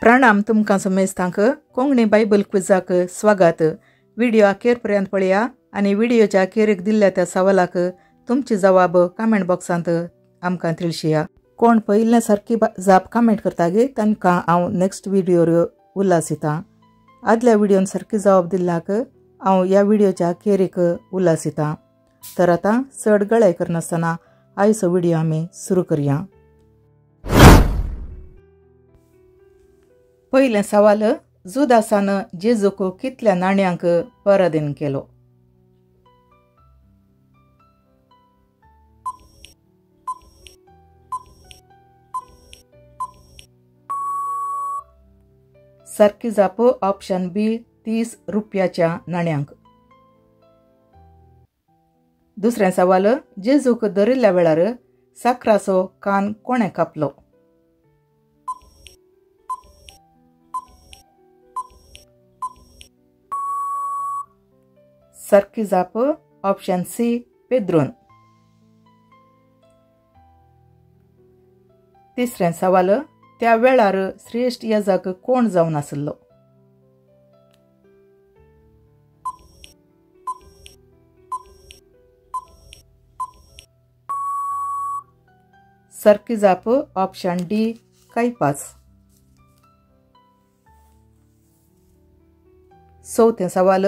प्रणाम तुमकां समेस्तांक कोंकणी बायबल क्विजाक स्वागत। व्हिडिओ अखेरपर्यंत पळया आनी व्हिडिओच्या अखेरेक दिल्ल्या त्या सवालाक तुमचे जवाब कमेंट बॉक्सांत आमकां तिळशिया। कोण पयल्या सारकी जाप कमेंट करता गे तांकां हांव नेक्स्ट व्हिडिओर उल्हास दितां। आदल्या व्हिडिओन सारकी जवाब दिल्ल्याक हांव ह्या व्हिडिओच्या अखेरेक उल्हास दितां। तर आतां चड गळाय करनासतना आयचो व्हिडिओ आमी सुरू करया। पयलें सवाल, जुदासान जेजूक कितल्या नाण्यांक पराधीन केलो? सारकी जाप ऑप्शन बी 30 रुपयाच्या नाण्यांक। दुसरें सवाल, जेजूक धरिल्ल्या वेळार साकराचो कान कोणें कापलो? सारकी जाप ऑप्शन सी पेद्रोन। तिसरें सवाल, त्या वेळार श्रेष्ठ याजक कोण जावन आसलो? सारकी जाप ऑप्शन डी कैफास। चौथें सवाल,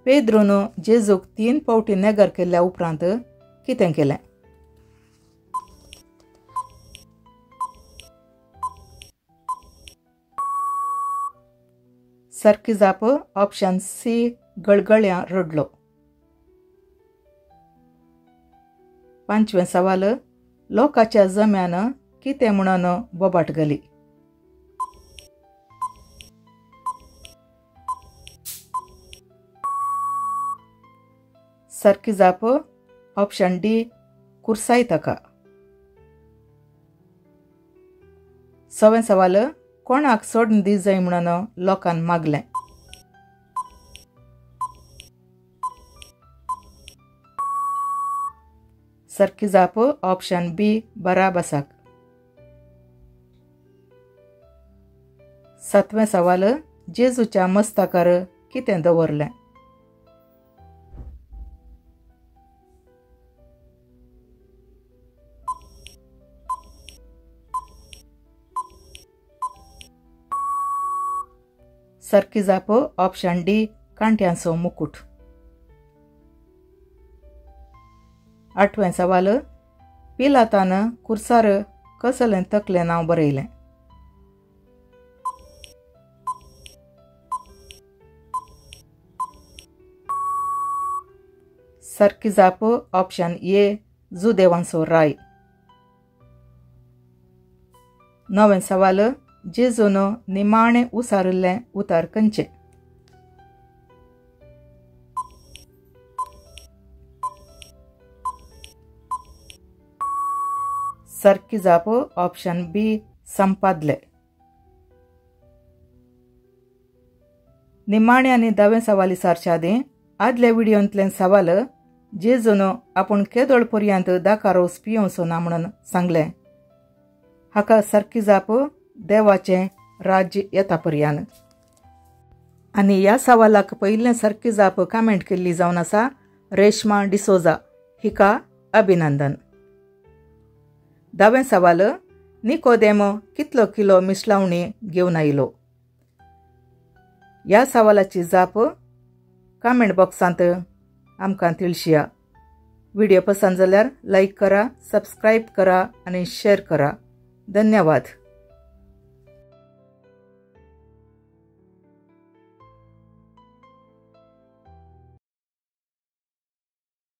पेद्रोन जेजूक 3 फावटी नेगर केल्ल्या उपरांत कितें केलें? सारकी जाप ऑप्शन सी गळगळ्या रडलो। पांचवें सवाल, लोकांच्या जम्यान कितें म्हणून बोबाट घाली? सारकी जाप ऑप्शन डी कुर्साय ताका। सवें सवाल, कोणाक सोडून दी जाय म्हणून लोकांन मागलें? सारकी जाप ऑप्शन बी बराबासाक। सातवें सवाल, जेजूच्या मस्तकार कितें दवरलें? सारकी जाप ऑप्शन डी कांट्यांचो मुकुट। आठवें सवाल, पिलातान कुर्सार कसलें तकलें नांव बरयलें? सारकी जाप ऑप्शन ए जुदेवांचो राय। नवें सवाल, जेजून निमाणें उसारिल्लें उतार खंयचें? सारकी जाप ऑप्शन बी संपादले। निमाणें आनी 10वें सवाली सारचे आदीं आदल्या व्हिडिओंतले सवाल, जेजून आपूण केदोळ पर्यंत दाका रोस पियोवचो ना म्हणून सांगलें। हाका सारकी जाप देवाचें राज्य येता पर्यंत। आनी ह्या सवालाक पयलें सारकी जाप कमेंट केल्ली जावन आसा रेश्मा डिसोजा, हिका अभिनंदन। 10वें सवाल, निकोदेमो कितलो किलो मिसलावणी घेवन आयलो? ह्या सवालाची जाप कमेंट बॉक्सांत आमकां तिळशिया। व्हिडिओ पसंत जाल्यार लायक करा, सबस्क्रायब करा आनी शेअर करा। धन्यवाद।